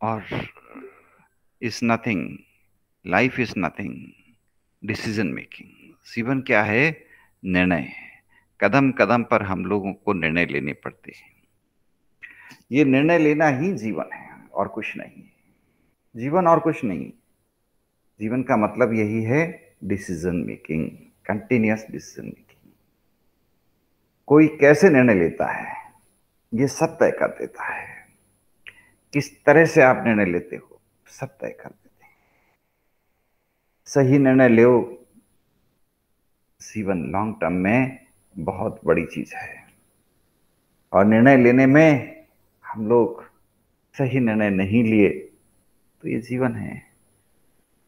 और is nothing, life is nothing, decision making. जीवन क्या है? निर्णय है। कदम कदम पर हम लोगों को निर्णय लेने पड़ते हैं। ये निर्णय लेना ही जीवन है और कुछ नहीं। जीवन और कुछ नहीं। जीवन का मतलब यही है, decision making, continuous decision making. कोई कैसे निर्णय लेता है ये सब तय कर देता है। किस तरह से आप निर्णय लेते हो सब तय कर देते हैं। सही निर्णय लो, जीवन लॉन्ग टर्म में बहुत बड़ी चीज है। और निर्णय लेने में हम लोग सही निर्णय नहीं लिए तो ये जीवन है,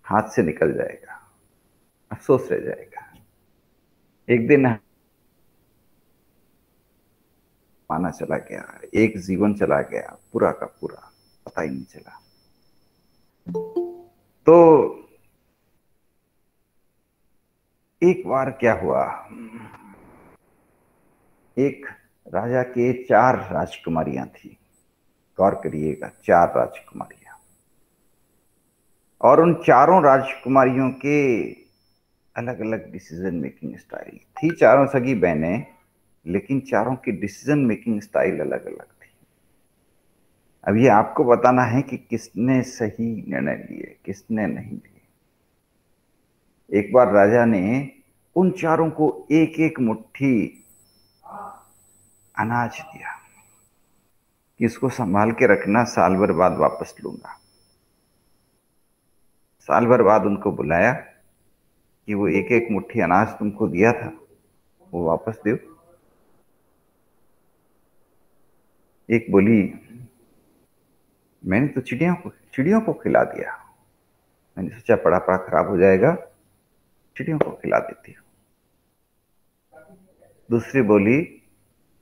हाथ से निकल जाएगा, अफसोस रह जाएगा। एक दिन माना चला गया, एक जीवन चला गया पूरा का पूरा, पता ही नहीं चला। तो एक बार क्या हुआ, एक राजा के 4 राजकुमारियां थी। गौर करिएगा, 4 राजकुमारियां। और उन चारों राजकुमारियों के अलग अलग डिसीजन मेकिंग स्टाइल थी। चारों सगी बहनें, लेकिन चारों की डिसीजन मेकिंग स्टाइल अलग अलग थी। अब ये आपको बताना है कि किसने सही निर्णय लिए, किसने नहीं लिए। एक बार राजा ने उन चारों को एक एक मुट्ठी अनाज दिया कि इसको संभाल के रखना, साल भर बाद वापस लूंगा। साल भर बाद उनको बुलाया कि वो एक एक मुट्ठी अनाज तुमको दिया था वो वापस दो। एक बोली, मैंने तो चिड़ियों को खिला दिया। मैंने सोचा पड़ा पड़ा खराब हो जाएगा, चिड़ियों को खिला देती हूँ। दूसरी बोली,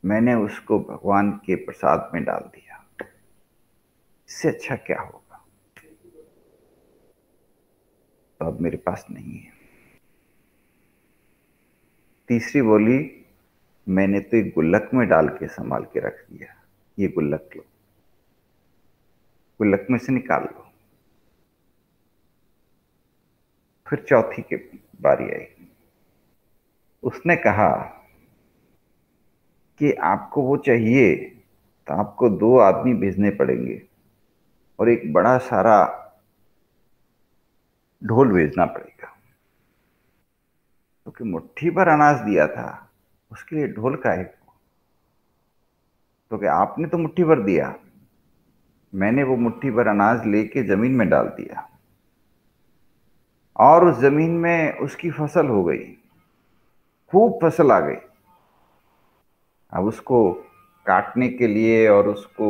मैंने उसको भगवान के प्रसाद में डाल दिया, इससे अच्छा क्या होगा, तो अब मेरे पास नहीं है। तीसरी बोली, मैंने तो एक गुल्लक में डाल के संभाल के रख दिया, ये गुल्लक लो, गुल्लक में से निकाल लो। फिर चौथी की बारी आई। उसने कहा कि आपको वो चाहिए तो आपको 2 आदमी भेजने पड़ेंगे और एक बड़ा सारा ढोल भेजना पड़ेगा। क्योंकि मुट्ठी भर अनाज दिया था, उसके लिए ढोल का है। तो क्या आपने तो मुट्ठी भर दिया, मैंने वो मुट्ठी भर अनाज लेके जमीन में डाल दिया और उस जमीन में उसकी फसल हो गई, खूब फसल आ गई। अब उसको काटने के लिए और उसको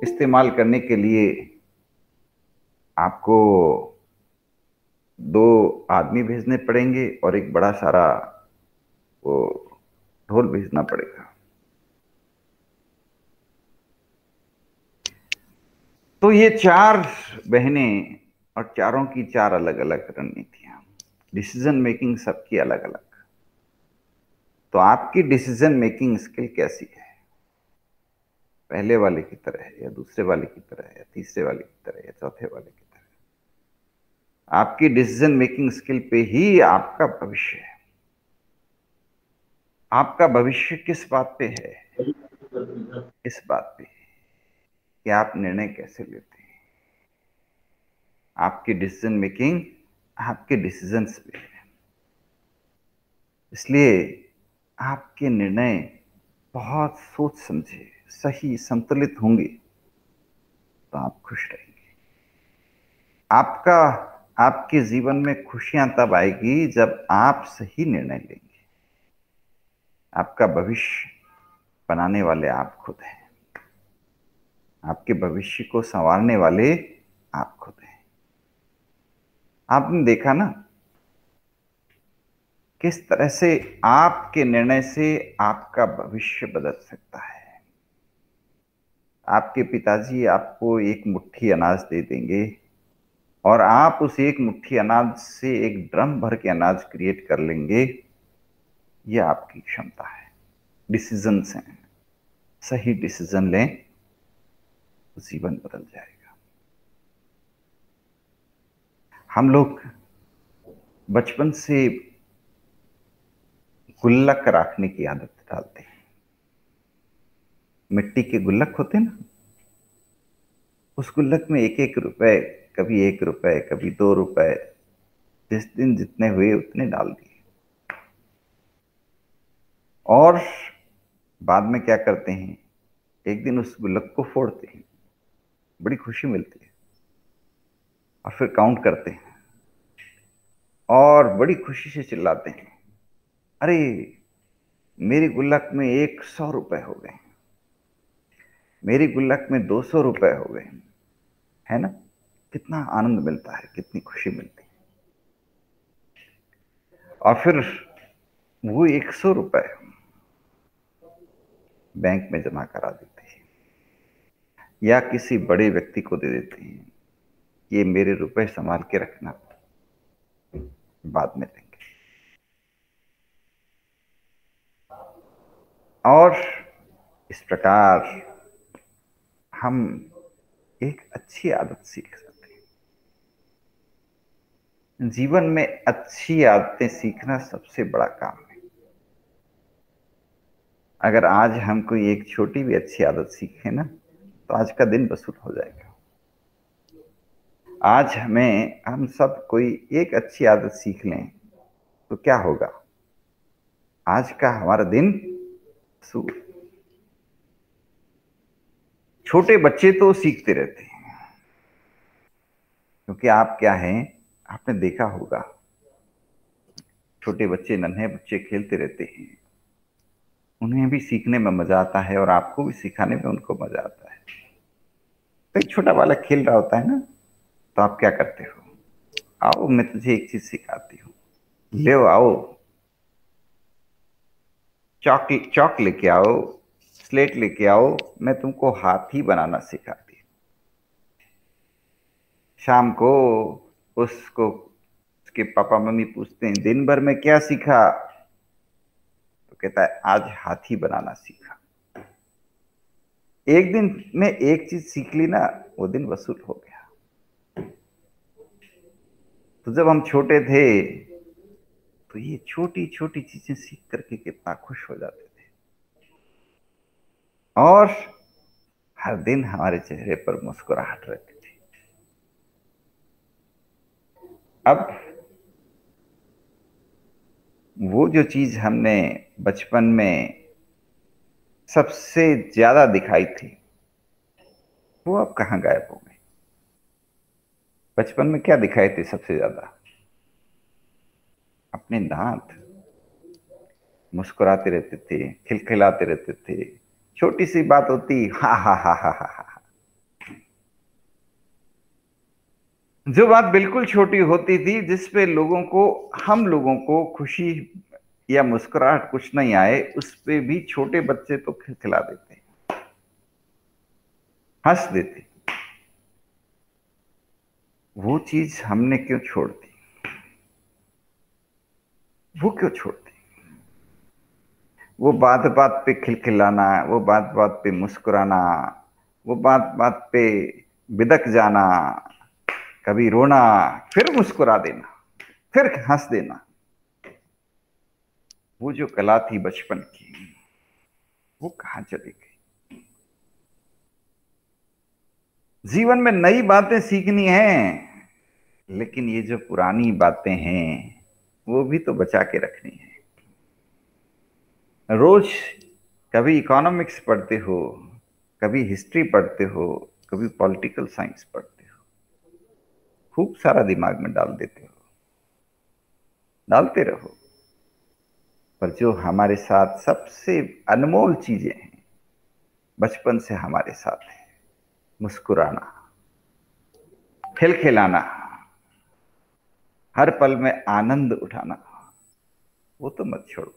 इस्तेमाल करने के लिए आपको 2 आदमी भेजने पड़ेंगे और एक बड़ा सारा वो ढोल भेजना पड़ेगा। तो ये 4 बहनें और चारों की 4 अलग अलग रणनीतियां, डिसीजन मेकिंग सबकी अलग अलग। तो आपकी डिसीजन मेकिंग स्किल कैसी है? पहले वाले की तरह है या दूसरे वाले की तरह है या तीसरे वाले की तरह या चौथे वाले की तरह? आपकी डिसीजन मेकिंग स्किल पे ही आपका भविष्य है। आपका भविष्य किस बात पे है? इस बात पे कि आप निर्णय कैसे लेते हैं। आपकी डिसीजन मेकिंग आपके डिसीजंस पे है। इसलिए आपके निर्णय बहुत सोच समझे, सही, संतुलित होंगे तो आप खुश रहेंगे। आपका आपके जीवन में खुशियां तब आएगी जब आप सही निर्णय लेंगे। आपका भविष्य बनाने वाले आप खुद हैं। आपके भविष्य को संवारने वाले आप खुद हैं। आपने देखा ना किस तरह से आपके निर्णय से आपका भविष्य बदल सकता है। आपके पिताजी आपको एक मुट्ठी अनाज दे देंगे और आप उस एक मुट्ठी अनाज से एक ड्रम भर के अनाज क्रिएट कर लेंगे। यह आपकी क्षमता है। डिसीजंस हैं, सही डिसीजन लें तो जीवन बदल जाएगा। हम लोग बचपन से गुल्लक रखने की आदत डालते हैं। मिट्टी के गुल्लक होते हैं ना, उस गुल्लक में एक एक रुपए, कभी 1 रुपए, कभी 2 रुपए, जिस दिन जितने हुए उतने डाल दिए। और बाद में क्या करते हैं, एक दिन उस गुल्लक को फोड़ते हैं, बड़ी खुशी मिलती है, और फिर काउंट करते हैं और बड़ी खुशी से चिल्लाते हैं, अरे मेरी गुल्लक में 100 रुपए हो गए, मेरी गुल्लक में 200 रुपए हो गए। है ना, कितना आनंद मिलता है, कितनी खुशी मिलती है। और फिर वो 100 रुपए बैंक में जमा करा देते हैं या किसी बड़े व्यक्ति को दे देते हैं, ये मेरे रुपए संभाल के रखना, बाद में देंगे। और इस प्रकार हम एक अच्छी आदत सीख सकते हैं। जीवन में अच्छी आदतें सीखना सबसे बड़ा काम है। अगर आज हम कोई एक छोटी भी अच्छी आदत सीखें ना, तो आज का दिन वसूल हो जाएगा। आज हम सब कोई एक अच्छी आदत सीख लें तो क्या होगा, आज का हमारा दिन वसूल। छोटे बच्चे तो सीखते रहते हैं, क्योंकि आप क्या हैं, आपने देखा होगा छोटे बच्चे, नन्हे बच्चे खेलते रहते हैं, उन्हें भी सीखने में मजा आता है और आपको भी सिखाने में उनको मजा आता है। तो एक छोटा बालक खेल रहा होता है ना, तो आप क्या करते हो, आओ मैं तुझे एक चीज सिखाती हूँ, ले आओ, चौक चौक लेके आओ, स्लेट लेके आओ, मैं तुमको हाथी बनाना सिखाती हूँ। शाम को उसको उसके पापा मम्मी पूछते हैं दिन भर में क्या सीखा, तो कहता है आज हाथी बनाना सीखा। एक दिन में एक चीज सीख ली ना, वो दिन वसूल हो गया। तो जब हम छोटे थे तो ये छोटी छोटी चीजें सीख करके कितना खुश हो जाते थे, और हर दिन हमारे चेहरे पर मुस्कुराहट रहती थी। अब वो जो चीज हमने बचपन में सबसे ज्यादा दिखाई थी, वो अब कहाँ गायब हो गई। बचपन में क्या दिखाई थी सबसे ज्यादा, अपने दांत। मुस्कुराते रहते थे, खिलखिलाते रहते थे, छोटी सी बात होती हा हा हा हा हा हा। जो बात बिल्कुल छोटी होती थी, जिस पे हम लोगों को खुशी या मुस्कुराहट कुछ नहीं आए, उस पे भी छोटे बच्चे तो खिलखिला देते, हंस देते। वो चीज हमने क्यों छोड़ दी, वो क्यों छोड़ दी। वो बात बात पे खिलखिलाना, वो बात बात पे मुस्कुराना, वो बात बात पे बिदक जाना, कभी रोना, फिर मुस्कुरा देना, फिर हंस देना, वो जो कला थी बचपन की, वो कहां चली गई। जीवन में नई बातें सीखनी है, लेकिन ये जो पुरानी बातें हैं वो भी तो बचा के रखनी है। रोज कभी इकोनॉमिक्स पढ़ते हो, कभी हिस्ट्री पढ़ते हो, कभी पॉलिटिकल साइंस पढ़ते हो, खूब सारा दिमाग में डाल देते हो, डालते रहो। पर जो हमारे साथ सबसे अनमोल चीजें हैं, बचपन से हमारे साथ है, मुस्कुराना, खिलखिलाना, हर पल में आनंद उठाना, वो तो मत छोड़ो,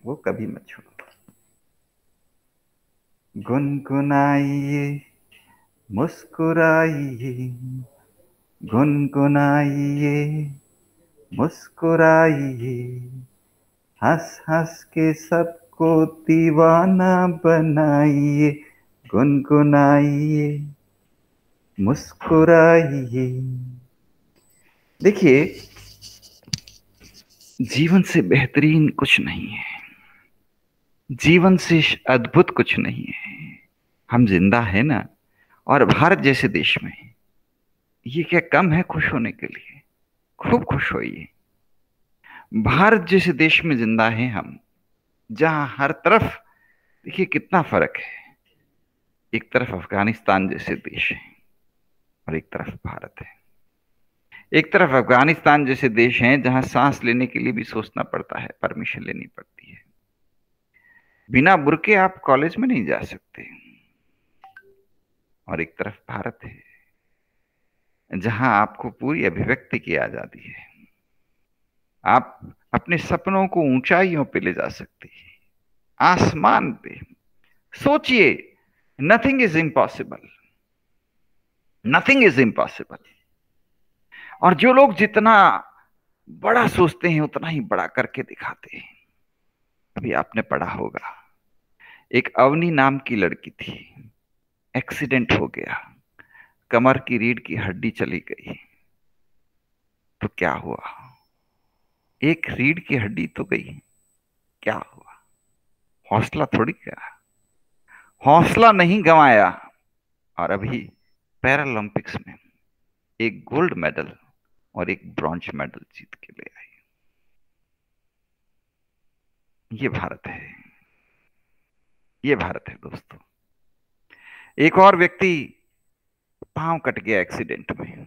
वो कभी मत छोड़ो। गुनगुनाइए, मुस्कुराइए, गुनगुनाइए, मुस्कुराइए, हंस हंस के सबको दीवाना बनाइए। गुनगुनाइए, मुस्कुराइए, देखिए, जीवन से बेहतरीन कुछ नहीं है, जीवन से अद्भुत कुछ नहीं है। हम जिंदा है ना, और भारत जैसे देश में, ये क्या कम है खुश होने के लिए? खूब खुश होइए। भारत जैसे देश में जिंदा हैं हम, जहां हर तरफ, देखिए कितना फर्क है। एक तरफ अफगानिस्तान जैसे देश है और एक तरफ भारत है। एक तरफ अफगानिस्तान जैसे देश हैं जहां सांस लेने के लिए भी सोचना पड़ता है, परमिशन लेनी पड़ती है। बिना बुर्के आप कॉलेज में नहीं जा सकते। और एक तरफ भारत है जहां आपको पूरी अभिव्यक्ति की आजादी है। आप अपने सपनों को ऊंचाइयों पे ले जा सकते हैं, आसमान पे। सोचिए, nothing is impossible, nothing is impossible. और जो लोग जितना बड़ा सोचते हैं उतना ही बड़ा करके दिखाते हैं। अभी आपने पढ़ा होगा, एक अवनी नाम की लड़की थी, एक्सीडेंट हो गया, कमर की रीढ़ की हड्डी चली गई। तो क्या हुआ? एक रीढ़ की हड्डी तो गई, क्या हुआ? हौसला थोड़ी गया, हौसला नहीं गंवाया। और अभी पैरालंपिक्स में एक गोल्ड मेडल और एक ब्रॉन्ज मेडल जीत के ले आई। ये भारत है, ये भारत है दोस्तों। एक और व्यक्ति, पांव कट गया एक्सीडेंट में,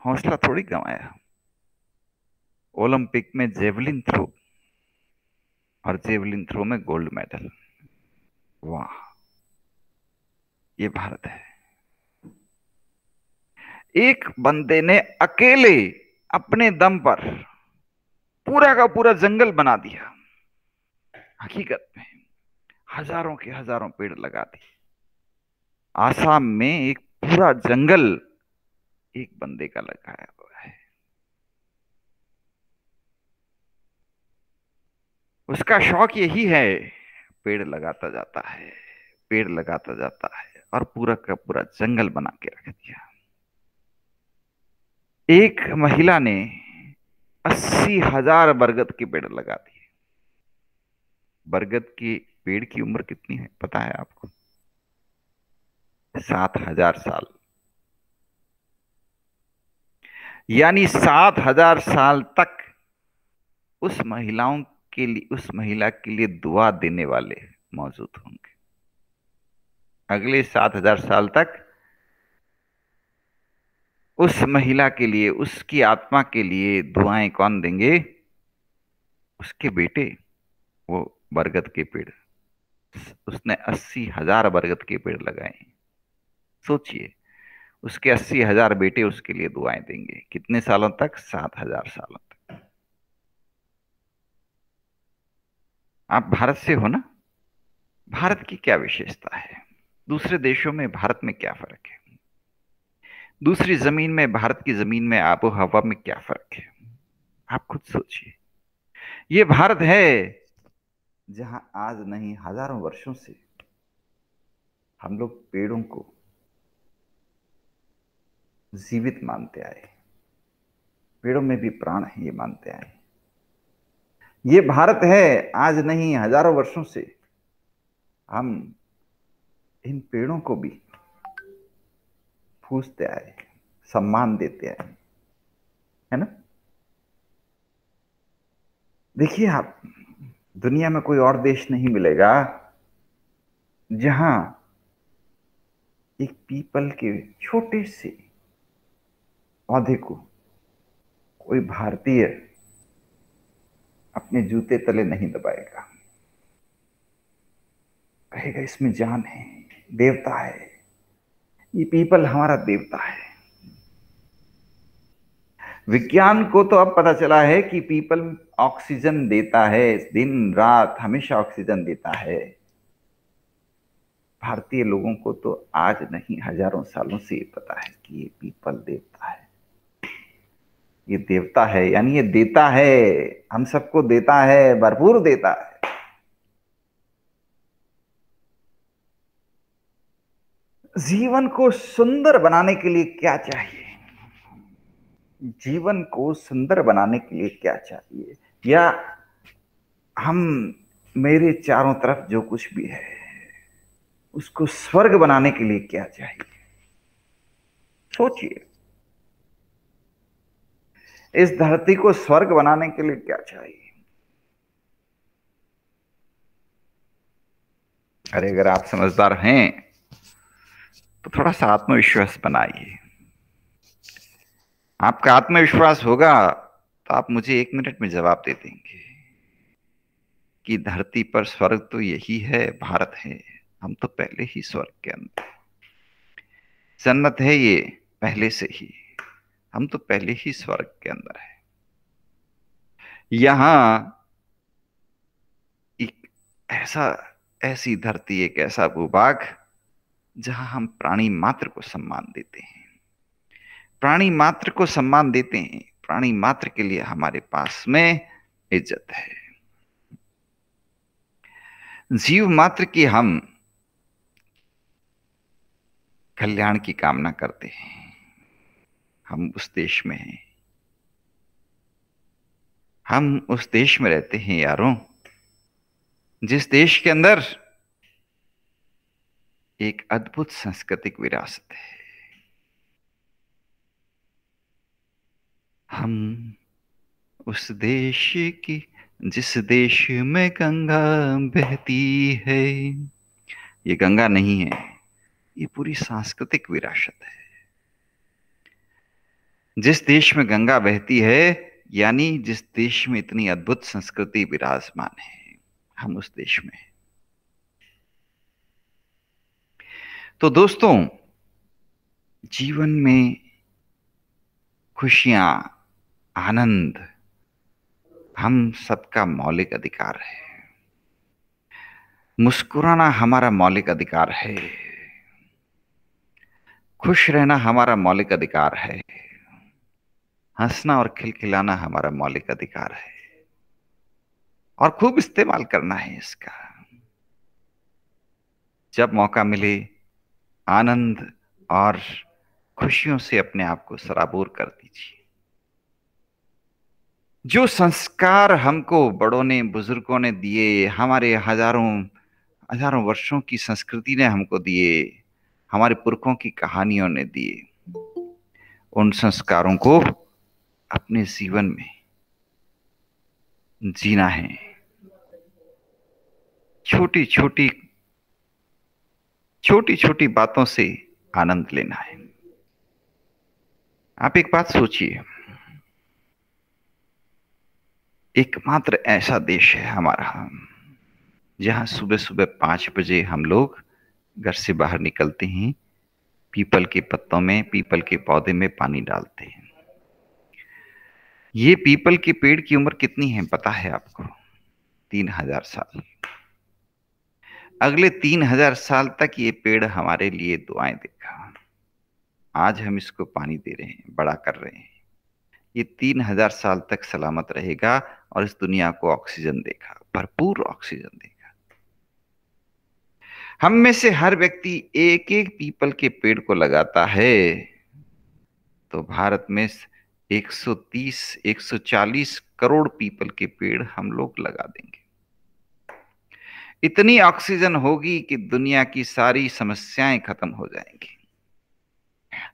हौसला थोड़ी गंवाया। ओलंपिक में जेवलिन थ्रो, और जेवलिन थ्रो में गोल्ड मेडल। वाह, ये भारत है। एक बंदे ने अकेले अपने दम पर पूरा का पूरा जंगल बना दिया। हकीकत में हजारों के हजारों पेड़ लगा दिए। आसाम में एक पूरा जंगल एक बंदे का लगाया हुआ है। उसका शौक यही है, पेड़ लगाता जाता है, पेड़ लगाता जाता है, और पूरा का पूरा जंगल बना के रख दिया। एक महिला ने 80,000 बरगद के पेड़ लगा दिए। बरगद के पेड़ की उम्र कितनी है पता है आपको? 7,000 साल। यानी 7,000 साल तक उस महिलाओं के लिए, उस महिला के लिए दुआ देने वाले मौजूद होंगे। अगले 7,000 साल तक उस महिला के लिए, उसकी आत्मा के लिए दुआएं कौन देंगे? उसके बेटे। वो बरगद के पेड़, उसने 80,000 बरगद के पेड़ लगाए। सोचिए, उसके 80,000 बेटे उसके लिए दुआएं देंगे। कितने सालों तक? 7,000 सालों तक। आप भारत से हो ना? भारत की क्या विशेषता है? दूसरे देशों में भारत में क्या फर्क है? दूसरी जमीन में, भारत की जमीन में, आबो हवा में क्या फर्क है? आप खुद सोचिए। ये भारत है जहां आज नहीं, हजारों वर्षों से हम लोग पेड़ों को जीवित मानते आए। पेड़ों में भी प्राण है, ये मानते आए। ये भारत है, आज नहीं हजारों वर्षों से हम इन पेड़ों को भी पूजते आए, सम्मान देते आए, है ना? देखिए आप, दुनिया में कोई और देश नहीं मिलेगा जहां एक पीपल के छोटे से पौधे को कोई भारतीय अपने जूते तले नहीं दबाएगा। कहेगा इसमें जान है, देवता है, ये पीपल हमारा देवता है। विज्ञान को तो अब पता चला है कि पीपल ऑक्सीजन देता है, दिन रात हमेशा ऑक्सीजन देता है। भारतीय लोगों को तो आज नहीं हजारों सालों से ये पता है कि ये पीपल देवता है। ये देवता है, यानी ये देता है, हम सबको देता है, भरपूर देता है। जीवन को सुंदर बनाने के लिए क्या चाहिए? जीवन को सुंदर बनाने के लिए क्या चाहिए, या हम मेरे चारों तरफ जो कुछ भी है उसको स्वर्ग बनाने के लिए क्या चाहिए? सोचिए, इस धरती को स्वर्ग बनाने के लिए क्या चाहिए? अरे अगर आप समझदार हैं तो थोड़ा सा आत्मविश्वास बनाइए। आपका आत्मविश्वास होगा तो आप मुझे 1 मिनट में जवाब दे देंगे कि धरती पर स्वर्ग तो यही है, भारत है। हम तो पहले ही स्वर्ग के अंदर, जन्नत है ये पहले से ही, हम तो पहले ही स्वर्ग के अंदर है। यहां एक ऐसा ऐसी धरती, एक ऐसा भूभाग जहां हम प्राणी मात्र को सम्मान देते हैं, प्राणी मात्र को सम्मान देते हैं, प्राणी मात्र के लिए हमारे पास में इज्जत है। जीव मात्र की हम कल्याण की कामना करते हैं। हम उस देश में हैं, हम उस देश में रहते हैं यारों, जिस देश के अंदर एक अद्भुत सांस्कृतिक विरासत है। हम उस देश की, जिस देश में गंगा बहती है। ये गंगा नहीं है, ये पूरी सांस्कृतिक विरासत है। जिस देश में गंगा बहती है, यानी जिस देश में इतनी अद्भुत संस्कृति विराजमान है, हम उस देश में हैं। तो दोस्तों, जीवन में खुशियां, आनंद हम सबका मौलिक अधिकार है। मुस्कुराना हमारा मौलिक अधिकार है, खुश रहना हमारा मौलिक अधिकार है, हंसना और खिलखिलाना हमारा मौलिक अधिकार है, और खूब इस्तेमाल करना है इसका। जब मौका मिले आनंद और खुशियों से अपने आप को सराबोर कर दीजिए। जो संस्कार हमको बड़ों ने, बुजुर्गों ने दिए, हमारे हजारों हजारों वर्षों की संस्कृति ने हमको दिए, हमारे पुरखों की कहानियों ने दिए, उन संस्कारों को अपने जीवन में जीना है। छोटी छोटी छोटी छोटी बातों से आनंद लेना है। आप एक बात सोचिए, एकमात्र ऐसा देश है हमारा जहां सुबह सुबह 5 बजे हम लोग घर से बाहर निकलते हैं, पीपल के पत्तों में, पीपल के पौधे में पानी डालते हैं। ये पीपल के पेड़ की उम्र कितनी है पता है आपको? 3000 साल। अगले 3000 साल तक ये पेड़ हमारे लिए दुआएं देगा। आज हम इसको पानी दे रहे हैं, बड़ा कर रहे हैं, ये 3000 साल तक सलामत रहेगा और इस दुनिया को ऑक्सीजन देगा, भरपूर ऑक्सीजन देगा। हम में से हर व्यक्ति एक एक पीपल के पेड़ को लगाता है तो भारत में 130 140 करोड़ पीपल के पेड़ हम लोग लगा देंगे। इतनी ऑक्सीजन होगी कि दुनिया की सारी समस्याएं खत्म हो जाएंगी।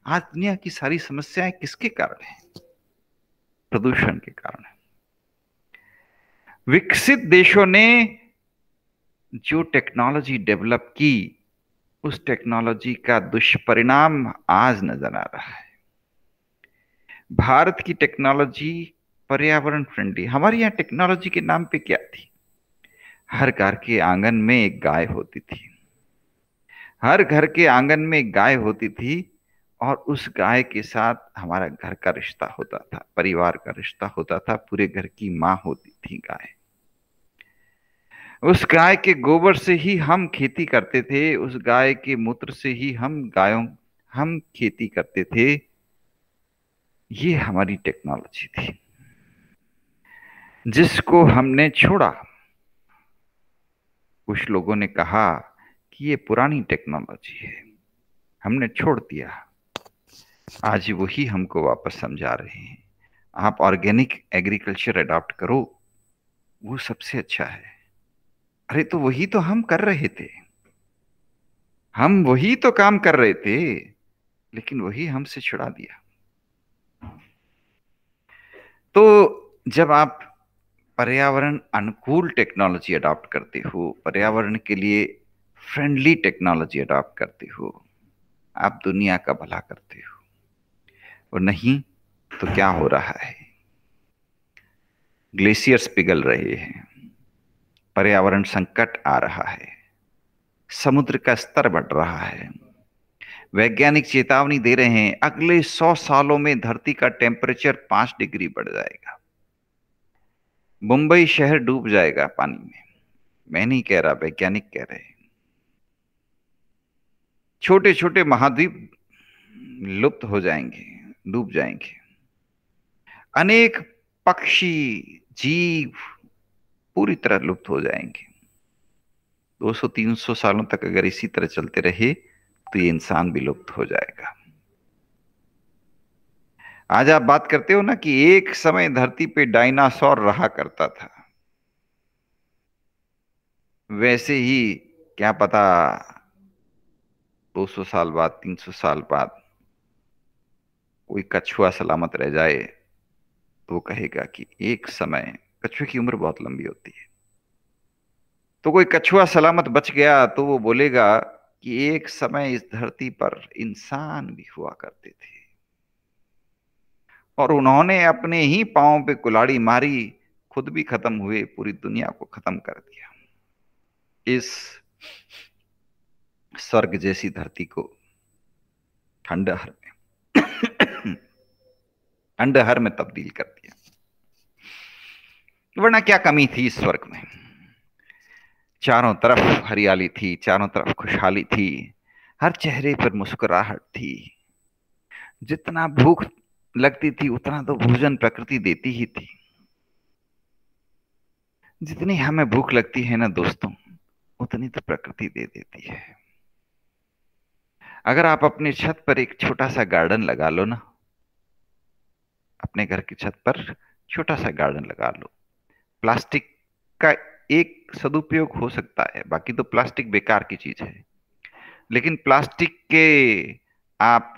आज दुनिया की सारी समस्याएं किसके कारण है? प्रदूषण के कारण है। विकसित देशों ने जो टेक्नोलॉजी डेवलप की, उस टेक्नोलॉजी का दुष्परिणाम आज नजर आ रहा है। भारत की टेक्नोलॉजी पर्यावरण फ्रेंडली। हमारे यहाँ टेक्नोलॉजी के नाम पे क्या थी? हर घर के आंगन में एक गाय होती थी, हर घर के आंगन में एक गाय होती थी, और उस गाय के साथ हमारा घर का रिश्ता होता था, परिवार का रिश्ता होता था, पूरे घर की माँ होती थी गाय। उस गाय के गोबर से ही हम खेती करते थे, उस गाय के मूत्र से ही हम खेती करते थे। ये हमारी टेक्नोलॉजी थी जिसको हमने छोड़ा। कुछ लोगों ने कहा कि ये पुरानी टेक्नोलॉजी है, हमने छोड़ दिया। आज वही हमको वापस समझा रहे हैं, आप ऑर्गेनिक एग्रीकल्चर अडॉप्ट करो, वो सबसे अच्छा है। अरे तो वही तो हम कर रहे थे, हम वही तो काम कर रहे थे, लेकिन वही हमसे छुड़ा दिया। तो जब आप पर्यावरण अनुकूल टेक्नोलॉजी अडॉप्ट करते हो, पर्यावरण के लिए फ्रेंडली टेक्नोलॉजी अडॉप्ट करते हो, आप दुनिया का भला करते हो। और नहीं तो क्या हो रहा है, ग्लेशियर्स पिघल रहे हैं, पर्यावरण संकट आ रहा है, समुद्र का स्तर बढ़ रहा है, वैज्ञानिक चेतावनी दे रहे हैं अगले 100 सालों में धरती का टेम्परेचर 5 डिग्री बढ़ जाएगा, मुंबई शहर डूब जाएगा पानी में। मैं नहीं कह रहा, वैज्ञानिक कह रहे हैं। छोटे छोटे महाद्वीप लुप्त हो जाएंगे, डूब जाएंगे, अनेक पक्षी, जीव पूरी तरह लुप्त हो जाएंगे। 200-300 सालों तक अगर इसी तरह चलते रहे तो ये इंसान भी लुप्त हो जाएगा। आज आप बात करते हो ना कि एक समय धरती पे डायनासोर रहा करता था, वैसे ही क्या पता 200 साल बाद, 300 साल बाद कोई कछुआ सलामत रह जाए तो वो कहेगा कि एक समय, कछुए की उम्र बहुत लंबी होती है, तो कोई कछुआ सलामत बच गया तो वो बोलेगा कि एक समय इस धरती पर इंसान भी हुआ करते थे और उन्होंने अपने ही पांव पे कुल्हाड़ी मारी, खुद भी खत्म हुए, पूरी दुनिया को खत्म कर दिया। इस स्वर्ग जैसी धरती को खंडहर में खंडहर में तब्दील कर दिया। वरना क्या कमी थी इस स्वर्ग में, चारों तरफ हरियाली थी, चारों तरफ खुशहाली थी, हर चेहरे पर मुस्कुराहट थी, जितना भूख लगती थी उतना तो भोजन प्रकृति देती ही थी। जितनी हमें भूख लगती है ना दोस्तों, उतनी तो प्रकृति दे देती है। अगर आप अपने छत पर एक छोटा सा गार्डन लगा लो ना, अपने घर की छत पर छोटा सा गार्डन लगा लो, प्लास्टिक का एक सदुपयोग हो सकता है, बाकी तो प्लास्टिक बेकार की चीज है, लेकिन प्लास्टिक के आप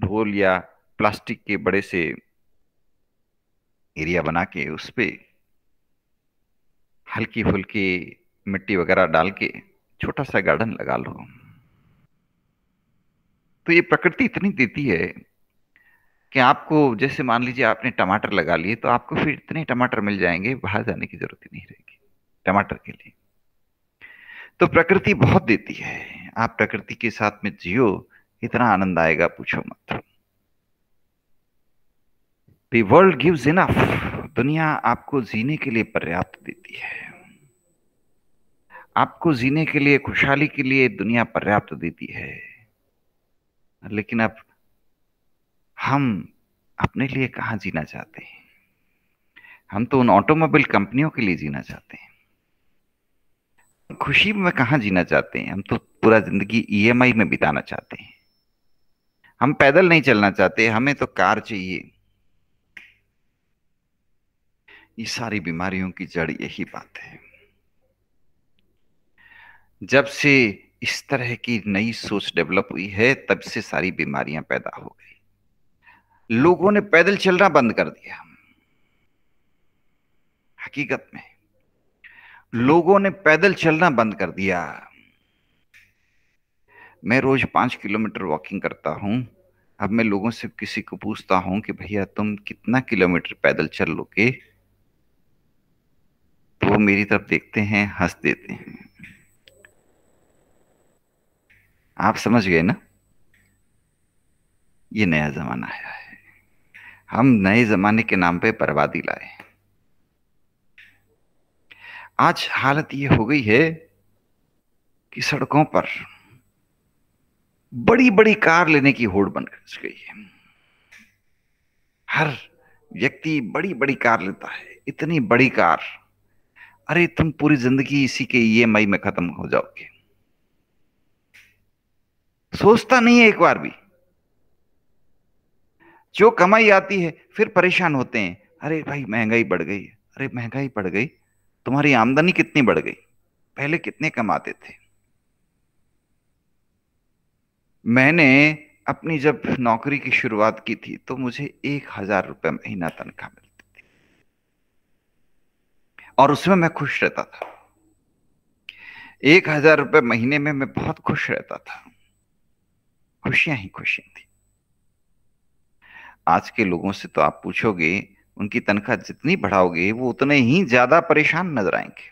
ढोल या प्लास्टिक के बड़े से एरिया बना के उस पे हल्की फुल्की मिट्टी वगैरह डाल के छोटा सा गार्डन लगा लो, तो ये प्रकृति इतनी देती है कि आपको, जैसे मान लीजिए आपने टमाटर लगा लिए तो आपको फिर इतने टमाटर मिल जाएंगे, बाहर जाने की जरूरत ही नहीं रहेगी टमाटर के लिए। तो प्रकृति बहुत देती है, आप प्रकृति के साथ में जियो, इतना आनंद आएगा पूछो मत। द वर्ल्ड गिव्स इनफ, दुनिया आपको जीने के लिए पर्याप्त देती है, आपको जीने के लिए, खुशहाली के लिए दुनिया पर्याप्त देती है। लेकिन अब हम अपने लिए कहाँ जीना चाहते हैं, हम तो उन ऑटोमोबाइल कंपनियों के लिए जीना चाहते हैं, खुशी में कहाँ जीना चाहते हैं, हम तो पूरा जिंदगी ईएमआई में बिताना चाहते हैं, हम पैदल नहीं चलना चाहते, हमें तो कार चाहिए। ये सारी बीमारियों की जड़ यही बात है। जब से इस तरह की नई सोच डेवलप हुई है तब से सारी बीमारियां पैदा हो गई। लोगों ने पैदल चलना बंद कर दिया, हकीकत में लोगों ने पैदल चलना बंद कर दिया। मैं रोज 5 किलोमीटर वॉकिंग करता हूं, अब मैं लोगों से किसी को पूछता हूं कि भैया तुम कितना किलोमीटर पैदल चल लोगे, तो वो मेरी तरफ देखते हैं, हंस देते हैं। आप समझ गए ना, ये नया जमाना आया है, हम नए जमाने के नाम पे बर्बादी लाए। आज हालत ये हो गई है कि सड़कों पर बड़ी बड़ी कार लेने की होड़ बन गई है, हर व्यक्ति बड़ी बड़ी कार लेता है, इतनी बड़ी कार, अरे तुम पूरी जिंदगी इसी के ईएमआई में खत्म हो जाओगे। सोचता नहीं है एक बार भी, जो कमाई आती है फिर परेशान होते हैं, अरे भाई महंगाई बढ़ गई। अरे महंगाई बढ़ गई, तुम्हारी आमदनी कितनी बढ़ गई? पहले कितने कमाते थे? मैंने अपनी जब नौकरी की शुरुआत की थी तो मुझे 1,000 रुपये महीना तनख्वाह मिलती थी और उसमें मैं खुश रहता था। 1,000 रुपये महीने में मैं बहुत खुश रहता था, खुशियां ही खुशियां थी। आज के लोगों से तो आप पूछोगे, उनकी तनख्वाह जितनी बढ़ाओगे वो उतने ही ज्यादा परेशान नजर आएंगे,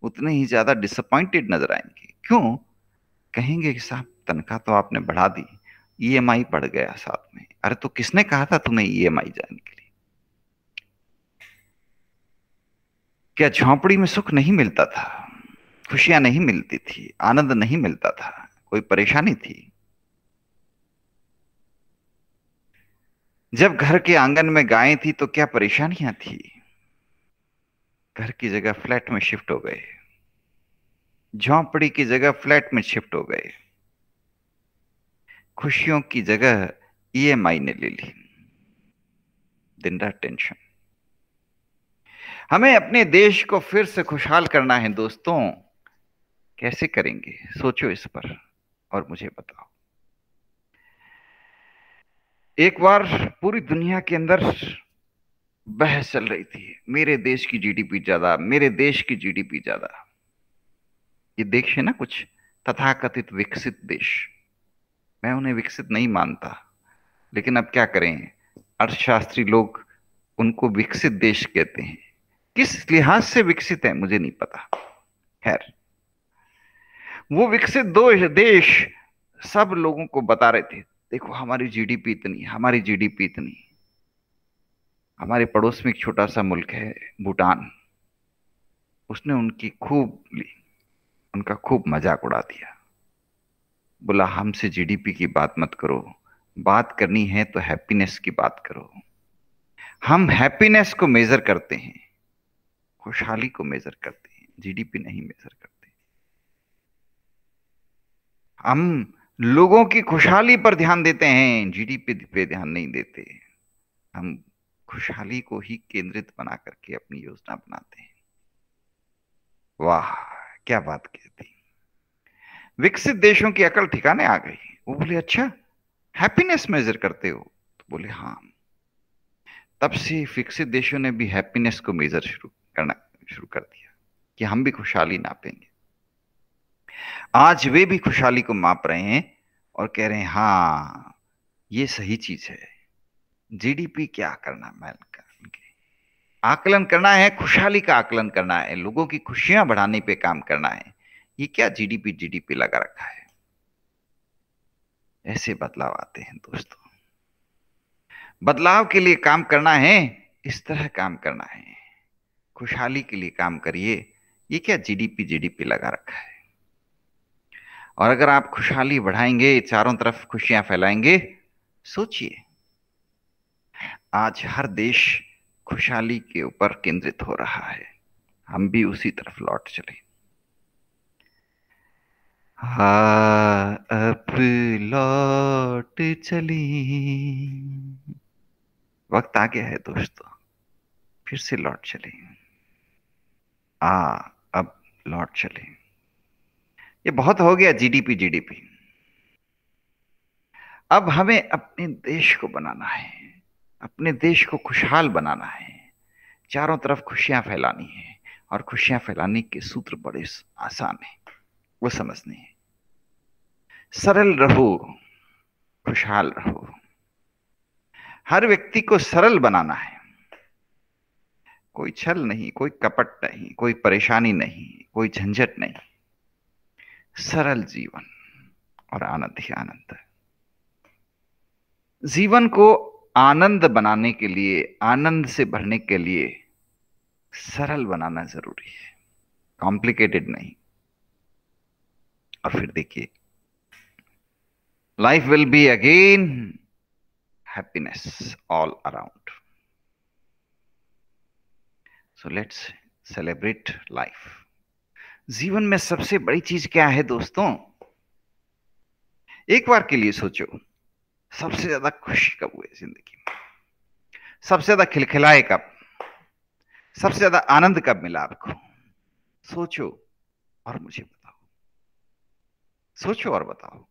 उतने ही ज्यादा डिसअपॉइंटेड नजर आएंगे। क्यों? कहेंगे कि साहब तनख्वाह तो आपने बढ़ा दी, ईएमआई बढ़ गया साथ में। अरे तो किसने कहा था तुम्हें ईएमआई जाने के लिए? क्या झोंपड़ी में सुख नहीं मिलता था? खुशियां नहीं मिलती थी? आनंद नहीं मिलता था? कोई परेशानी थी? जब घर के आंगन में गायें थी तो क्या परेशानियां थी? घर की जगह फ्लैट में शिफ्ट हो गए, झोंपड़ी की जगह फ्लैट में शिफ्ट हो गए, खुशियों की जगह ईएमआई ने ले ली, दिन रात टेंशन। हमें अपने देश को फिर से खुशहाल करना है दोस्तों। कैसे करेंगे? सोचो इस पर और मुझे बताओ। एक बार पूरी दुनिया के अंदर बहस चल रही थी, मेरे देश की जीडीपी ज्यादा, मेरे देश की जीडीपी ज्यादा। ये देश है ना कुछ तथाकथित विकसित देश, मैं उन्हें विकसित नहीं मानता, लेकिन अब क्या करें, अर्थशास्त्री लोग उनको विकसित देश कहते हैं। किस लिहाज से विकसित है मुझे नहीं पता। खैर, वो विकसित दो देश सब लोगों को बता रहे थे, देखो हमारी जीडीपी इतनी, हमारी जीडीपी इतनी। हमारे पड़ोस में एक छोटा सा मुल्क है भूटान, उसने उनकी खूब ली, उनका खूब मजाक उड़ा दिया। बोला हमसे जीडीपी की बात मत करो, बात करनी है तो हैप्पीनेस की बात करो। हम हैप्पीनेस को मेजर करते हैं, खुशहाली को मेजर करते हैं, जीडीपी नहीं मेजर करते। हम लोगों की खुशहाली पर ध्यान देते हैं, जीडीपी पे ध्यान नहीं देते। हम खुशहाली को ही केंद्रित बना करके अपनी योजना बनाते हैं। वाह, क्या बात की थी। विकसित देशों की अकल ठिकाने आ गई। वो बोले अच्छा हैप्पीनेस मेजर करते हो? तो बोले हाँ। तब से विकसित देशों ने भी हैप्पीनेस को मेजर शुरू कर दिया कि हम भी खुशहाली नापेंगे। आज वे भी खुशहाली को माप रहे हैं और कह रहे हैं हाँ ये सही चीज है। जीडीपी क्या करना, आकलन करना है, खुशहाली का आकलन करना है, लोगों की खुशियां बढ़ाने पे काम करना है। ये क्या जीडीपी जीडीपी लगा रखा है? ऐसे बदलाव आते हैं दोस्तों। बदलाव के लिए काम करना है, इस तरह काम करना है। खुशहाली के लिए काम करिए। ये क्या जीडीपी जीडीपी लगा रखा है? और अगर आप खुशहाली बढ़ाएंगे, चारों तरफ खुशियां फैलाएंगे, सोचिए आज हर देश खुशहाली के ऊपर केंद्रित हो रहा है, हम भी उसी तरफ लौट चले। हाँ अब लौट चली, वक्त आ गया है दोस्तों, फिर से लौट चले। अब लौट चले। ये बहुत हो गया जीडीपी जीडीपी। अब हमें अपने देश को बनाना है, अपने देश को खुशहाल बनाना है, चारों तरफ खुशियां फैलानी है। और खुशियां फैलाने के सूत्र बड़े आसान है, वो समझने हैं। सरल रहो, खुशहाल रहो। हर व्यक्ति को सरल बनाना है, कोई छल नहीं, कोई कपट नहीं, कोई परेशानी नहीं, कोई झंझट नहीं। सरल जीवन और आनंद ही आनंद है। जीवन को आनंद बनाने के लिए, आनंद से भरने के लिए सरल बनाना जरूरी है, कॉम्प्लिकेटेड नहीं। और फिर देखिए life will be again happiness all around. So let's celebrate life. जीवन में सबसे बड़ी चीज क्या है दोस्तों? एक बार के लिए सोचो, सबसे ज्यादा खुशी कब हुई जिंदगी में? सबसे ज्यादा खिलखिलाए कब? सबसे ज्यादा आनंद कब मिला आपको? सोचो और मुझे बताओ। सोचो और बताओ।